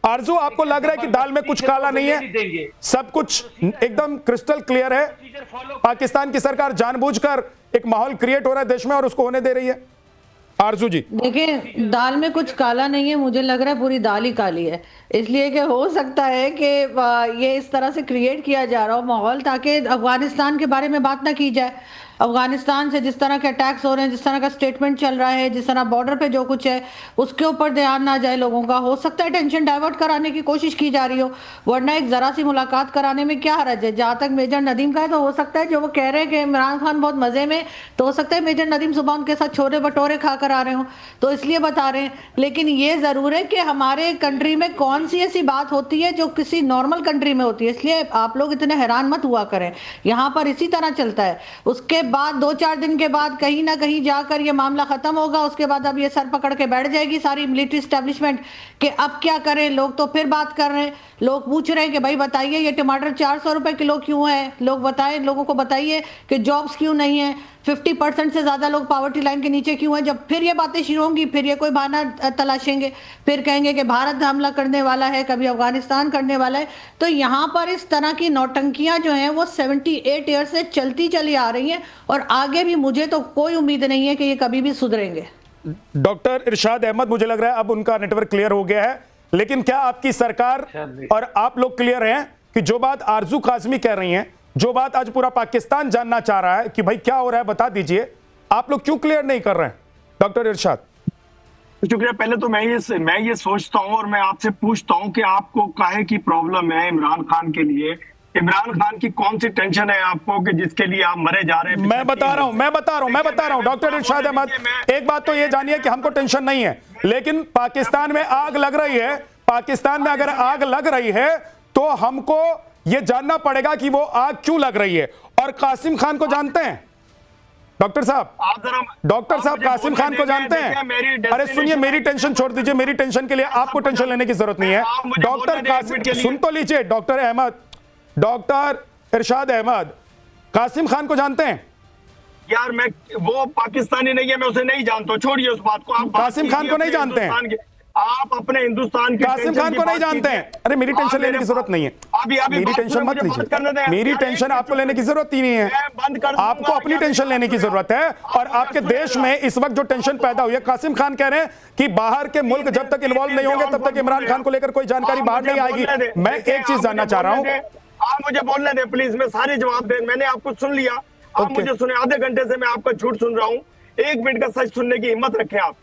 आरजू, आपको लग रहा है कि दाल में कुछ काला नहीं है, सब कुछ एकदम क्रिस्टल क्लियर है? पाकिस्तान की सरकार जानबूझकर एक माहौल क्रिएट हो रहा है देश में और उसको होने दे रही है? आरजू जी देखिए, दाल में कुछ काला नहीं है, मुझे लग रहा है पूरी दाल ही काली है। इसलिए कि हो सकता है कि ये इस तरह से क्रिएट किया जा रहा हो माहौल ताकि अफगानिस्तान के बारे में बात ना की जाए। अफगानिस्तान से जिस तरह के अटैक्स हो रहे हैं, जिस तरह का स्टेटमेंट चल रहा है, जिस तरह बॉर्डर पे जो कुछ है उसके ऊपर ध्यान ना जाए लोगों का। हो सकता है टेंशन डाइवर्ट कराने की कोशिश की जा रही हो, वरना एक जरा सी मुलाकात कराने में क्या हर्ज है। जहां तक मेजर नदीम का है तो हो सकता है जो वो कह रहे हैं कि इमरान खान बहुत मजे में, तो हो सकता है मेजर नदीम सुबह उनके साथ छोले भटोरे खाकर आ रहे हो तो इसलिए बता रहे हैं। लेकिन ये जरूर है कि हमारे कंट्री में कौन सी ऐसी बात होती है जो किसी नॉर्मल कंट्री में होती है, इसलिए आप लोग इतने हैरान मत हुआ करें। यहाँ पर इसी तरह चलता है। उसके बाद 2-4 दिन के बाद कहीं ना कहीं जाकर ये मामला खत्म होगा। उसके बाद अब ये सर पकड़ के बैठ जाएगी सारी मिलिट्री स्टैब्लिशमेंट कि अब क्या करें। लोग तो फिर बात कर रहे हैं, लोग पूछ रहे हैं कि भाई बताइए ये टमाटर 400 रुपए किलो क्यों है, लोग बताएं, लोगों को बताइए कि जॉब्स क्यों नहीं है, 50% से ज्यादा लोग पॉवर्टी लाइन के नीचे क्यों हैं। जब फिर ये बातें शुरू होंगी फिर ये कोई बहाना तलाशेंगे, फिर कहेंगे कि भारत हमला करने वाला है, कभी अफगानिस्तान करने वाला है। तो यहाँ पर इस तरह की नौटंकियां जो हैं वो 78 ईयर से चलती चली आ रही हैं और आगे भी मुझे तो कोई उम्मीद नहीं है कि ये कभी भी सुधरेंगे। डॉक्टर इरशाद अहमद, मुझे लग रहा है अब उनका नेटवर्क क्लियर हो गया है, लेकिन क्या आपकी सरकार और आप लोग क्लियर हैं कि जो बात आरजू काज़मी कह रही हैं, जो बात आज पूरा पाकिस्तान जानना चाह रहा है कि भाई क्या हो रहा है बता दीजिए, आप लोग क्यों क्लियर नहीं कर रहे हैं? डॉक्टर इरशाद। शुक्रिया। पहले तो मैं ये सोचता हूं और मैं आपसे पूछता हूं कि आपको काहे की प्रॉब्लम है इमरान खान के लिए? इमरान खान की कौन सी टेंशन है आपको कि जिसके लिए आप मरे जा रहे हैं? मैं बता रहा हूं डॉक्टर इरशाद अहमद, एक बात तो ये जानिए कि हमको टेंशन नहीं है, लेकिन पाकिस्तान में आग लग रही है। पाकिस्तान में अगर आग लग रही है तो हमको यह जानना पड़ेगा कि वो आग क्यों लग रही है। और कासिम खान को जानते हैं डॉक्टर साहब? कासिम खान को जानते हैं? अरे सुनिए, मेरी टेंशन छोड़ दीजिए, मेरी टेंशन के लिए आपको टेंशन लेने की जरूरत नहीं है। डॉक्टर कासिम, सुन तो लीजिए डॉक्टर अहमद, डॉक्टर इरशाद अहमद, कासिम खान को जानते हैं? यार वो पाकिस्तानी नहीं है, मैं उसे नहीं जानता, छोड़िए उस बात को। आप कासिम खान को नहीं जानते हैं? आप अपने हिंदुस्तान के कासिम खान को नहीं जानते हैं? अरे मेरी टेंशन लेने की जरूरत नहीं है, मेरी टेंशन मत लीजिए, मेरी टेंशन आपको लेने की जरूरत ही नहीं है। आपको अपनी टेंशन लेने की जरूरत है। और आपके देश में इस वक्त जो टेंशन पैदा हुई है, कासिम खान कह रहे हैं कि बाहर के मुल्क जब तक इन्वॉल्व नहीं होंगे तब तक इमरान खान को लेकर कोई जानकारी बाहर नहीं आएगी। मैं एक चीज जानना चाह रहा हूं, आप मुझे बोलने दें प्लीज, मैं सारे जवाब दे। मैंने आपको सुन लिया, आप मुझे सुने। आधे घंटे से मैं आपका झूठ सुन रहा हूँ, 1 मिनट का सच सुनने की हिम्मत रखें आप।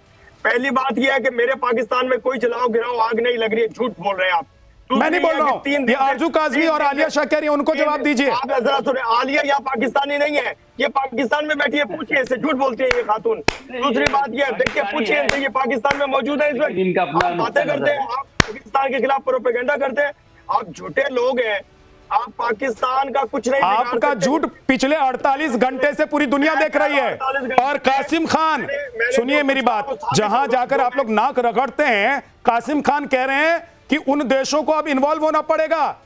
पहली बात यह है कि मेरे पाकिस्तान में कोई जलाओ गिराओ आग नहीं लग रही है, झूठ बोल रहे हैं आप। मैं नहीं बोल रहा हूं, ये आरजू काज़मी और आलिया शाह कह रही है, उनको जवाब दीजिए। आप जरा सुने, आलिया या पाकिस्तानी नहीं है, ये पाकिस्तान में बैठी है, पूछिए इससे, झूठ बोलती है ये खातून। दूसरी बात ये देखिए, पूछिए इनसे, ये पाकिस्तान में मौजूद है इस वक्त, बातें करते हैं, आप पाकिस्तान के खिलाफ प्रोपेगेंडा करते हैं, आप झूठे लोग हैं। आप पाकिस्तान का कुछ नहीं, आपका झूठ पिछले 48 घंटे से पूरी दुनिया देख रही है। और कासिम खान, सुनिए मेरी बात, जहां जाकर आप लोग नाक रगड़ते हैं, कासिम खान कह रहे हैं कि उन देशों को अब इन्वॉल्व होना पड़ेगा,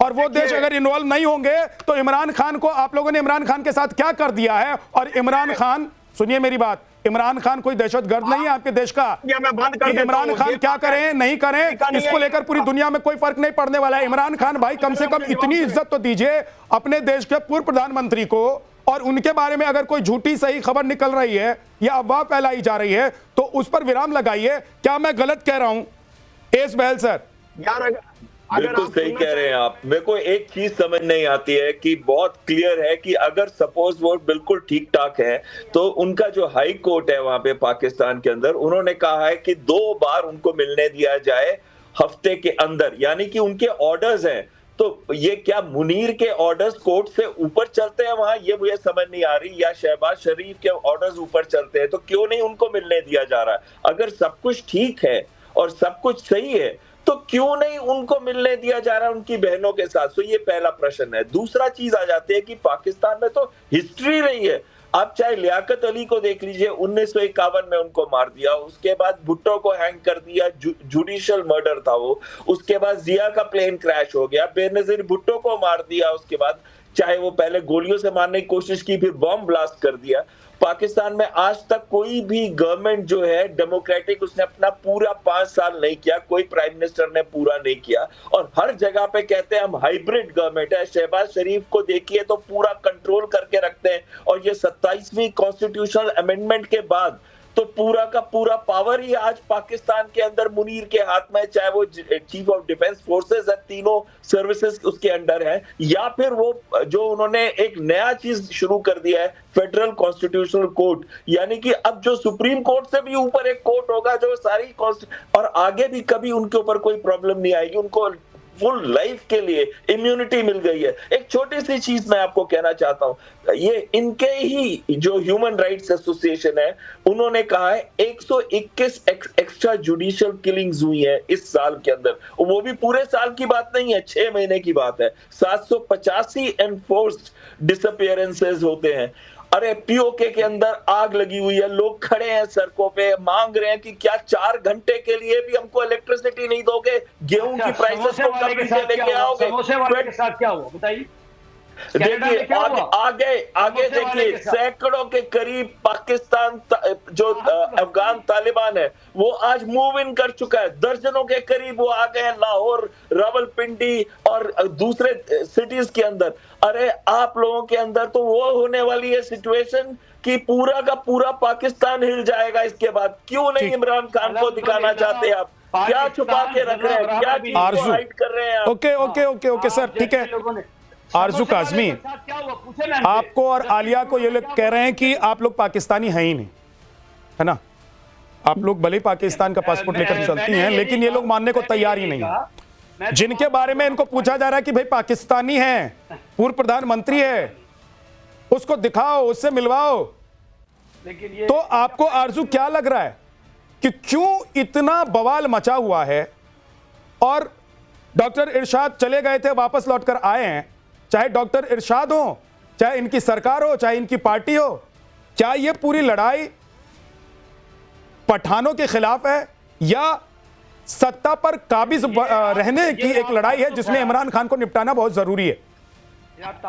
और वो देश अगर इन्वॉल्व नहीं होंगे तो इमरान खान को, आप लोगों ने इमरान खान के साथ क्या कर दिया है। और इमरान खान, सुनिए मेरी बात, इमरान खान कोई दहशतगर्द नहीं है आपके देश का। इमरान खान क्या करें नहीं करें इसको लेकर पूरी दुनिया में कोई फर्क नहीं पड़ने वाला है। इमरान खान भाई कम से कम इतनी इज्जत तो दीजिए अपने देश के पूर्व प्रधानमंत्री को, और उनके बारे में अगर कोई झूठी सही खबर निकल रही है या अफवाह फैलाई जा रही है तो उस पर विराम लगाइए। क्या मैं गलत कह रहा हूं एस बहल सर? यार बिल्कुल सही कह रहे हैं आप। मेरे को एक चीज समझ नहीं आती है कि बहुत क्लियर है कि अगर सपोज वो बिल्कुल ठीक ठाक है तो उनका जो हाई कोर्ट है वहां पे पाकिस्तान के अंदर, उन्होंने कहा है कि 2 बार उनको मिलने दिया जाए हफ्ते के अंदर, यानी कि उनके ऑर्डर्स हैं। तो ये क्या मुनीर के ऑर्डर्स कोर्ट से ऊपर चलते हैं वहां, ये मुझे समझ नहीं आ रही, या शहबाज शरीफ के ऑर्डर्स ऊपर चलते हैं, तो क्यों नहीं उनको मिलने दिया जा रहा है? अगर सब कुछ ठीक है और सब कुछ सही है तो क्यों नहीं उनको मिलने दिया जा रहा है उनकी बहनों के साथ? तो ये पहला प्रश्न है। दूसरा चीज आ जाती है कि पाकिस्तान में तो हिस्ट्री रही है। आप चाहे लियाकत अली को देख लीजिए, 1951 में उनको मार दिया, उसके बाद भुट्टो को हैंग कर दिया, जुडिशियल मर्डर था वो। उसके बाद जिया का प्लेन क्रैश हो गया, बेनजीर भुट्टो को मार दिया, उसके बाद चाहे वो पहले गोलियों से मारने की कोशिश की, फिर बॉम्ब ब्लास्ट कर दिया। पाकिस्तान में आज तक कोई भी गवर्नमेंट जो है डेमोक्रेटिक, उसने अपना पूरा 5 साल नहीं किया, कोई प्राइम मिनिस्टर ने पूरा नहीं किया, और हर जगह पे कहते हैं हम हाइब्रिड गवर्नमेंट है। शहबाज शरीफ को देखिए तो पूरा कंट्रोल करके रखते हैं, और ये 27वीं कॉन्स्टिट्यूशनल अमेंडमेंट के बाद तो पूरा का पूरा पावर ही आज पाकिस्तान के अंदर मुनीर के हाथ में, चाहे वो चीफ ऑफ डिफेंस फोर्सेस है, तीनों सर्विसेज उसके अंडर है, या फिर वो जो उन्होंने एक नया चीज शुरू कर दिया है, फेडरल कॉन्स्टिट्यूशनल कोर्ट, यानी कि अब जो सुप्रीम कोर्ट से भी ऊपर एक कोर्ट होगा जो सारी और आगे भी कभी उनके ऊपर कोई प्रॉब्लम नहीं आएगी, उनको फुल लाइफ के लिए इम्यूनिटी मिल गई है। एक छोटी सी चीज मैं आपको कहना चाहता हूं, ये इनके ही जो ह्यूमन राइट्स एसोसिएशन है, उन्होंने कहा है 121 एक्स्ट्रा जुडिशियल किलिंग्स हुई है इस साल के अंदर, वो भी पूरे साल की बात नहीं है, 6 महीने की बात है। 785 एनफोर्स्ड डिसअपीयरेंसेस होते हैं। अरे पीओके के अंदर आग लगी हुई है, लोग खड़े हैं सड़कों पे, मांग रहे हैं कि क्या 4 घंटे के लिए भी हमको इलेक्ट्रिसिटी नहीं दोगे, गेहूं की प्राइसेस को कब नीचे लेके आओगे। समोसे वाले के साथ क्या हुआ बताइए। देखिए आगे देखिए, सैकड़ों के करीब पाकिस्तान जो अफगान तालिबान है वो आज मूव इन कर चुका है, दर्जनों के करीब वो आ गए हैं लाहौर, रावलपिंडी और दूसरे सिटीज के अंदर। अरे आप लोगों के अंदर तो वो होने वाली है सिचुएशन कि पूरा का पूरा पाकिस्तान हिल जाएगा इसके बाद। क्यों नहीं इमरान खान को दिखाना चाहते आप? क्या छुपा के रख रहे हैं, क्या चीज को हाइड कर रहे हैं आप? ओके सर, ठीक है। आरजू काज़मी, आपको और आलिया को ये लोग कह रहे हैं कि आप लोग पाकिस्तानी हैं ही नहीं, है ना? आप लोग भले पाकिस्तान का पासपोर्ट लेकर चलती हैं, लेकिन ये लोग मानने को तैयार ही नहीं है। जिनके बारे में इनको पूछा जा रहा है कि भाई पाकिस्तानी हैं, पूर्व प्रधानमंत्री है, उसको दिखाओ, उससे मिलवाओ, तो आपको आरजू क्या लग रहा है कि क्यों इतना बवाल मचा हुआ है? और डॉक्टर इरशाद चले गए थे, वापस लौटकर आए हैं, चाहे डॉक्टर इरशाद हो, चाहे इनकी सरकार हो, चाहे इनकी पार्टी हो, क्या ये पूरी लड़ाई पठानों के खिलाफ है या सत्ता पर काबिज रहने की एक लड़ाई है जिसमें इमरान खान को निपटाना बहुत जरूरी है?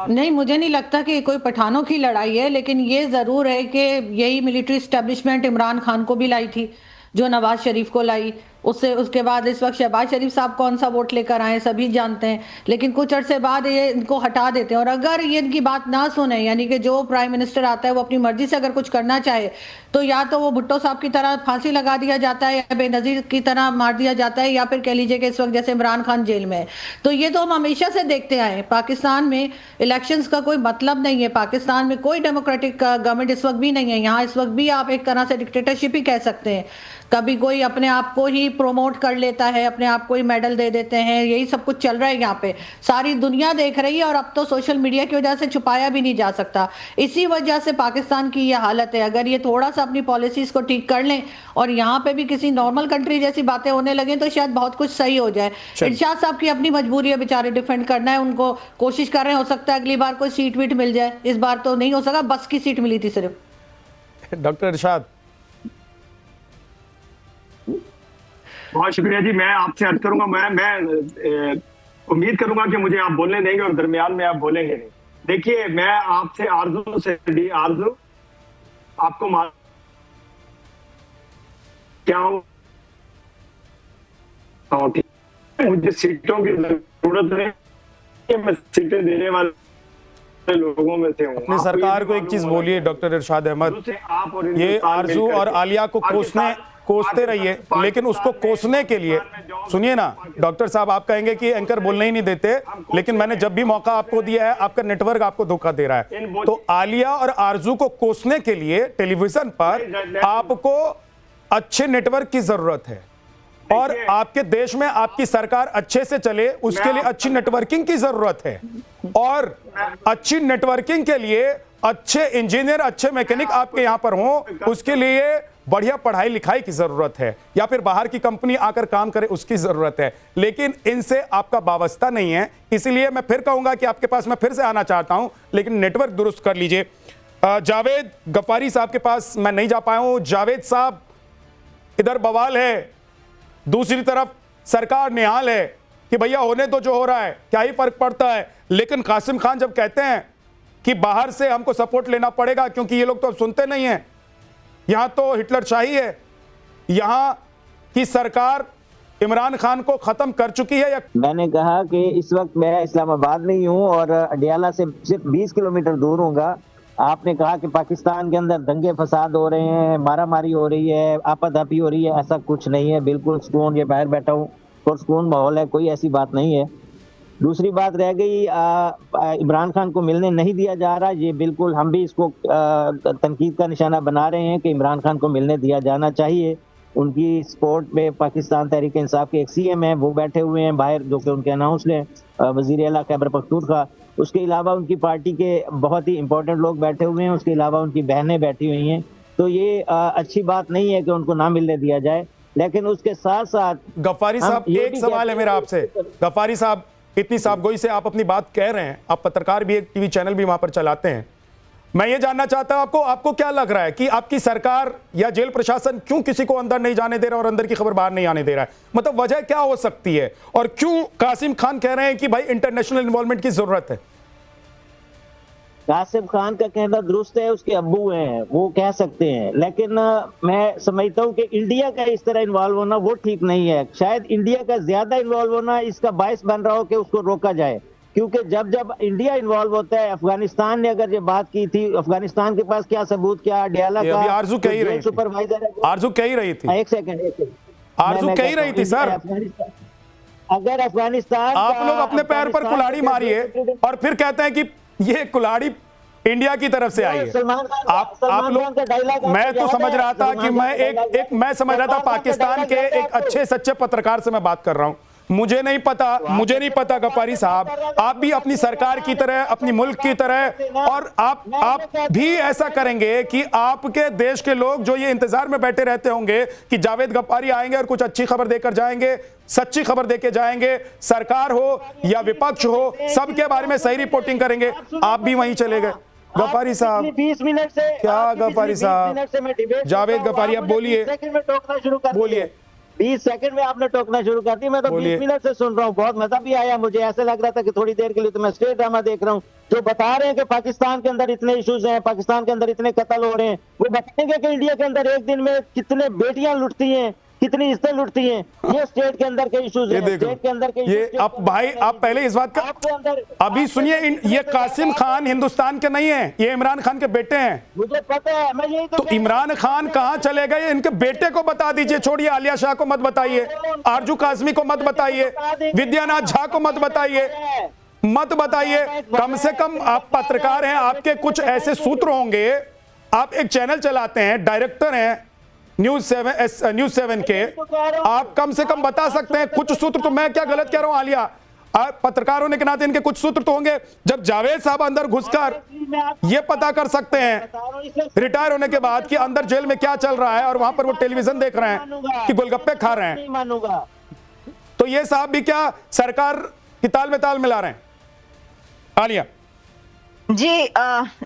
नहीं, मुझे नहीं लगता कि कोई पठानों की लड़ाई है, लेकिन ये जरूर है कि यही मिलिट्री एस्टेब्लिशमेंट इमरान खान को भी लाई थी, जो नवाज शरीफ को लाई। उसके बाद इस वक्त शहबाज शरीफ साहब कौन सा वोट लेकर आए सभी जानते हैं, लेकिन कुछ अरसे बाद ये इनको हटा देते हैं। और अगर ये इनकी बात ना सुने, यानी कि जो प्राइम मिनिस्टर आता है वो अपनी मर्जी से अगर कुछ करना चाहे, तो या तो वो भुट्टो साहब की तरह फांसी लगा दिया जाता है, या बेनजीर की तरह मार दिया जाता है, या फिर कह लीजिए कि इस वक्त जैसे इमरान खान जेल में है। तो ये तो हम हमेशा से देखते आए हैं। पाकिस्तान में इलेक्शंस का कोई मतलब नहीं है, पाकिस्तान में कोई डेमोक्रेटिक गवर्नमेंट इस वक्त भी नहीं है। यहाँ इस वक्त भी आप एक तरह से डिक्टेटरशिप ही कह सकते हैं। कभी कोई अपने आप को ही प्रोमोट कर लेता है, अपने आप को ही मेडल दे देते हैं, यही सब कुछ चल रहा है यहाँ पे, सारी दुनिया देख रही है। और अब तो सोशल मीडिया की वजह से छुपाया भी नहीं जा सकता। इसी वजह से पाकिस्तान की ये हालत है। अगर ये थोड़ा सा अपनी पॉलिसीज को ठीक कर लें और यहाँ पे भी किसी नॉर्मल कंट्री जैसी बातें होने लगे, तो शायद बहुत कुछ सही हो जाए। इरशाद साहब की अपनी मजबूरी है, बेचारे डिफेंड करना है, उनको कोशिश कर रहे हैं, हो सकता है अगली बार कोई सीट वीट मिल जाए। इस बार तो नहीं हो सका, बस की सीट मिली थी सिर्फ। डॉक्टर इरशाद, बहुत शुक्रिया जी। मैं आपसे अर्ज करूंगा, मैं उम्मीद करूंगा कि मुझे आप बोलने देंगे और दरमियान में आप बोलेंगे नहीं। देखिए, मैं आपसे आरजू से भी, आरजू आपको क्या मुझे सीटों की जरूरत है, मैं सीटें देने वाले लोगों में से हूं। अपनी सरकार को एक चीज बोलिए डॉक्टर इरशाद अहमद, ये आरजू और आलिया को कोसते रहिए, लेकिन उसको कोसने के लिए सुनिए ना डॉक्टर साहब, आप कहेंगे कि एंकर बोलने ही नहीं देते, लेकिन मैंने जब भी मौका आपको दिया है, आपका नेटवर्क आपको धोखा दे रहा है। तो आलिया और आरजू को कोसने के लिए टेलीविजन पर आपको अच्छे नेटवर्क की जरूरत है, और आपके देश में आपकी सरकार अच्छे से चले उसके लिए अच्छी नेटवर्किंग की जरूरत है। और अच्छी नेटवर्किंग के लिए अच्छे इंजीनियर, अच्छे मैकेनिक आपके यहां पर हों, उसके लिए बढ़िया पढ़ाई लिखाई की जरूरत है, या फिर बाहर की कंपनी आकर काम करे उसकी जरूरत है। लेकिन इनसे आपका वाबस्ता नहीं है, इसलिए मैं फिर कहूंगा कि आपके पास मैं फिर से आना चाहता हूं, लेकिन नेटवर्क दुरुस्त कर लीजिए। जावेद गफ्फारी साहब के पास मैं नहीं जा पाया हूं। जावेद साहब, इधर बवाल है, दूसरी तरफ सरकार निहाल है कि भैया होने तो जो हो रहा है, क्या ही फर्क पड़ता है, लेकिन कासिम खान जब कहते हैं कि बाहर से हमको सपोर्ट लेना पड़ेगा क्योंकि ये लोग तो अब सुनते नहीं हैं, यहां तो हिटलर शाही है, यहां की सरकार इमरान खान को खत्म कर चुकी है। या मैंने कहा कि इस वक्त मैं इस्लामाबाद नहीं हूं और अडियाला से सिर्फ 20 किलोमीटर दूर हूँगा। आपने कहा कि पाकिस्तान के अंदर दंगे फसाद हो रहे हैं, मारामारी हो रही है, आपाधापी हो रही है, ऐसा कुछ नहीं है। बिल्कुल सुकून, ये बाहर बैठा हूँ, पुरसुकून माहौल है, कोई ऐसी बात नहीं है। दूसरी बात रह गई इमरान खान को मिलने नहीं दिया जा रहा, ये बिल्कुल हम भी इसको तनकीद का निशाना बना रहे हैं कि इमरान खान को मिलने दिया जाना चाहिए। उनकी सपोर्ट में पाकिस्तान तहरीक इंसाफ के एक सीएम है, वो बैठे हुए हैं बाहर, जो कि उनके अनाउंस हैं, वजीर आला खैबर पख्तूनख्वा। उसके अलावा उनकी पार्टी के बहुत ही इंपॉर्टेंट लोग बैठे हुए हैं, उसके अलावा उनकी बहनें बैठी हुई हैं। तो ये अच्छी बात नहीं है कि उनको ना मिलने दिया जाए। लेकिन उसके साथ साथ गफ्फारी साहब, एक सवाल है मेरा आपसे। गफ्फारी साहब, इतनी साफगोई से आप अपनी बात कह रहे हैं, आप पत्रकार भी, एक टीवी चैनल भी वहां पर चलाते हैं, मैं ये जानना चाहता हूं आपको क्या लग रहा है कि आपकी सरकार या जेल प्रशासन क्यों किसी को अंदर नहीं जाने दे रहा और अंदर की खबर बाहर नहीं आने दे रहा है? मतलब वजह क्या हो सकती है और क्यों कासिम खान कह रहे हैं कि भाई इंटरनेशनल इन्वॉल्वमेंट की जरूरत है? कासिम खान का कहना दुरुस्त है, उसके अब्बू हैं, वो कह सकते हैं, लेकिन मैं समझता हूँ कि इंडिया का इस तरह इन्वॉल्व होना वो ठीक नहीं है। शायद इंडिया का ज्यादा इन्वॉल्व होना इसका बायस बन रहा हो कि उसको रोका जाए, क्योंकि जब जब इंडिया इन्वॉल्व होता है, अफगानिस्तान ने अगर ये बात की थी, अफगानिस्तान के पास क्या सबूत, क्या अडियाला का आरजू कह ही रही थी, सुपरवाइजर है, आरजू कह ही रही थी, एक सेकंड आरजू कह ही रही थी सर। अगर अफगानिस्तान, आप लोग अपने पैर पर कुल्हाड़ी मारिए और फिर कहते हैं कि ये कुल्हाड़ी इंडिया की तरफ से आई है। आप लोग, मैं तो समझ रहा था कि मैं समझ रहा था पाकिस्तान के एक अच्छे सच्चे पत्रकार से मैं बात कर रहा हूं। मुझे नहीं पता गफ्फारी साहब, आप भी अपनी सरकार की तरह, अपनी मुल्क की तरह, और आप भी ऐसा करेंगे कि आपके देश के लोग जो ये इंतजार में बैठे रहते होंगे कि जावेद गफ्फारी आएंगे और कुछ अच्छी खबर देकर जाएंगे, सच्ची खबर देके जाएंगे, सरकार हो या विपक्ष हो, सबके बारे में सही रिपोर्टिंग करेंगे, आप भी वहीं चले गए। गफ्फारी साहब, 20 मिनट से क्या गफ्फारी साहब, जावेद गफ्फारी, अब बोलिए, 20 सेकंड में आपने टोकना शुरू कर दी। मैं तो 20 मिनट से सुन रहा हूँ, बहुत मजा भी आया मुझे। ऐसा लग रहा था कि थोड़ी देर के लिए तो मैं स्टेट ड्रामा देख रहा हूँ। जो बता रहे हैं कि पाकिस्तान के अंदर इतने इश्यूज हैं, पाकिस्तान के अंदर इतने कत्ल हो रहे हैं, वो बताएंगे कि इंडिया के अंदर एक दिन में कितने बेटियां लुटती हैं, कितनी इज्जतें लुटती हैं। ये स्टेट के अंदर के इश्यूज हैं, स्टेट के अंदर के ये अब भाई, आप पहले इस बात का अभी सुनिए, ये कासिम खान हिंदुस्तान के नहीं है, ये इमरान खान के बेटे हैं। मुझे पता है, मैं यही तो इमरान खान कहां चले गए, इनके बेटे को बता दीजिए। छोड़िए, आलिया शाह को मत बताइए, आरजू कासमी को मत बताइए, विद्यानाथ झा को मत बताइए। कम से कम आप पत्रकार हैं, आपके कुछ ऐसे सूत्र होंगे, आप एक चैनल चलाते हैं, डायरेक्टर हैं न्यूज़ 7 के, आप कम से कम बता सकते हैं कुछ सूत्र। तो मैं क्या गलत कह रहा हूं आलिया, आप पत्रकार होने के नाते इनके कुछ सूत्र तो होंगे, जब जावेद साहब अंदर घुसकर ये पता कर सकते हैं रिटायर होने के बाद कि अंदर जेल में क्या चल रहा है और वहां पर वो टेलीविजन देख रहे हैं कि गोलगप्पे खा रहे हैं, तो ये साहब भी क्या सरकार की ताल में ताल मिला रहे हैं? आलिया जी,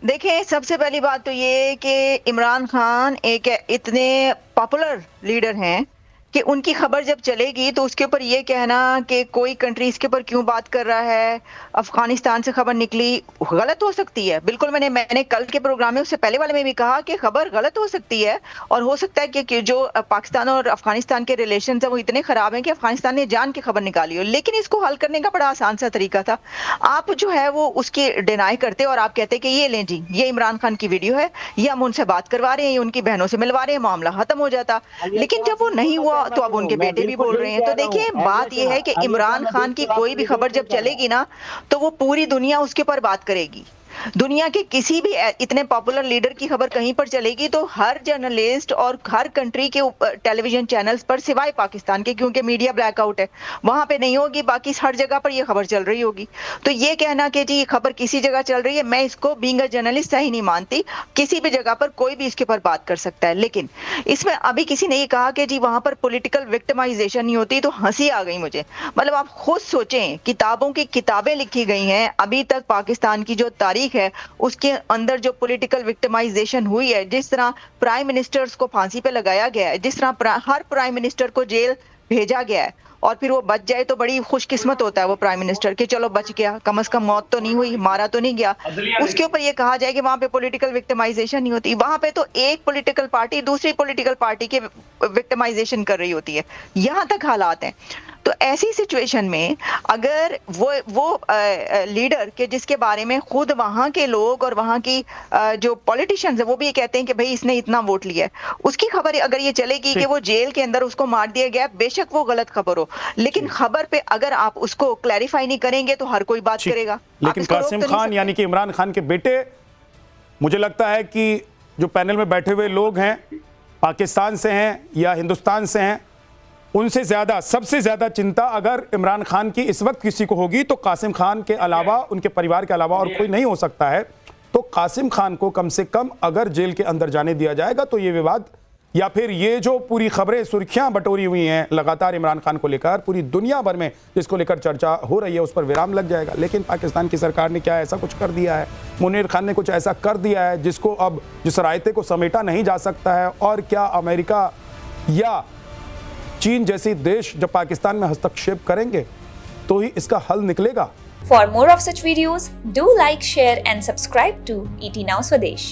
देखिए, सबसे पहली बात तो ये कि इमरान खान एक इतने पॉपुलर लीडर हैं कि उनकी खबर जब चलेगी तो उसके ऊपर ये कहना कि कोई कंट्री इसके ऊपर क्यों बात कर रहा है, अफगानिस्तान से खबर निकली, गलत हो सकती है। बिल्कुल, मैंने कल के प्रोग्राम में, उससे पहले वाले में भी कहा कि खबर गलत हो सकती है और हो सकता है कि जो पाकिस्तान और अफगानिस्तान के रिलेशन है वो इतने खराब हैं कि अफगानिस्तान ने जान के खबर निकाली हो। लेकिन इसको हल करने का बड़ा आसान सा तरीका था। आप जो है वो उसकी डिनाई करते और आप कहते कि ये लें जी, ये इमरान खान की वीडियो है, ये हम उनसे बात करवा रहे हैं, ये उनकी बहनों से मिलवा रहे हैं, मामला खत्म हो जाता। लेकिन जब वो नहीं हुआ तो अब उनके बेटे भी बोल रहे हैं। तो देखिए, बात यह है कि इमरान खान की कोई भी खबर जब चलेगी ना तो वो पूरी दुनिया उसके ऊपर बात करेगी। दुनिया के किसी भी इतने पॉपुलर लीडर की खबर कहीं पर चलेगी तो हर जर्नलिस्ट और हर कंट्री के टेलीविजन चैनल्स पर, सिवाय पाकिस्तान के क्योंकि मीडिया ब्लैकआउट है, वहां पे नहीं होगी, बाकी हर जगह पर ये खबर चल रही होगी। तो ये कहना कि जी खबर किसी जगह चल रही है, मैं इसको बीइंग अ जर्नलिस्ट सही नहीं मानती। किसी भी जगह पर कोई भी इसके ऊपर बात कर सकता है। लेकिन इसमें अभी किसी ने ये कहा कि जी वहां पर पॉलिटिकल विक्टिमाइजेशन नहीं होती, तो हंसी आ गई मुझे। मतलब आप खुद सोचें, किताबों की किताबें लिखी गई हैं, अभी तक पाकिस्तान की जो तारीख है उसके अंदर जो पॉलिटिकल विक्टिमाइजेशन हुई है, जिस तरह प्राइम मिनिस्टर्स को फांसी पे लगाया गया है, जिस तरह हर प्राइम मिनिस्टर को जेल भेजा गया है, और फिर वो बच जाए तो बड़ी खुशकिस्मत होता है वो प्राइम मिनिस्टर कि चलो बच गया, कम से कम मौत तो नहीं हुई, मारा तो नहीं गया। उसके ऊपर ये कहा जाए कि वहां पे पॉलिटिकल विक्टिमाइजेशन नहीं होती, वहां पे तो एक पॉलिटिकल पार्टी दूसरी पॉलिटिकल पार्टी के विक्टिमाइजेशन कर रही होती है। यहाँ तक हालात हैं। तो ऐसी सिचुएशन में अगर वो लीडर के जिसके बारे में खुद वहां के लोग और वहां की जो पॉलिटिशियंस है वो भी ये कहते हैं कि भाई इसने इतना वोट लिया है, उसकी खबर अगर ये चलेगी कि वो जेल के अंदर उसको मार दिया गया, बेशक वो गलत खबर हो, लेकिन खबर पे अगर आप उसको क्लैरिफाई नहीं करेंगे तो हर कोई बात करेगा। लेकिन कासिम खान यानी कि इमरान खान के बेटे, मुझे लगता है कि जो पैनल में बैठे हुए लोग हैं पाकिस्तान से हैं या हिंदुस्तान से हैं, उनसे ज्यादा सबसे ज्यादा चिंता अगर इमरान खान की इस वक्त किसी को होगी तो कासिम खान के अलावा, उनके परिवार के अलावा और कोई नहीं हो सकता है। तो कासिम खान को कम से कम अगर जेल के अंदर जाने दिया जाएगा तो ये विवाद या फिर ये जो पूरी खबरें सुर्खियां बटोरी हुई हैं लगातार इमरान खान को लेकर, पूरी दुनिया भर में जिसको लेकर चर्चा हो रही है, उस पर विराम लग जाएगा। लेकिन पाकिस्तान की सरकार ने क्या ऐसा कुछ कर दिया है, मुनीर खान ने कुछ ऐसा कर दिया है जिसको अब जिस रायते को समेटा नहीं जा सकता है? और क्या अमेरिका या चीन जैसे देश जब पाकिस्तान में हस्तक्षेप करेंगे तो ही इसका हल निकलेगा? For more of such videos, do like, share and subscribe to ET Now Swadesh.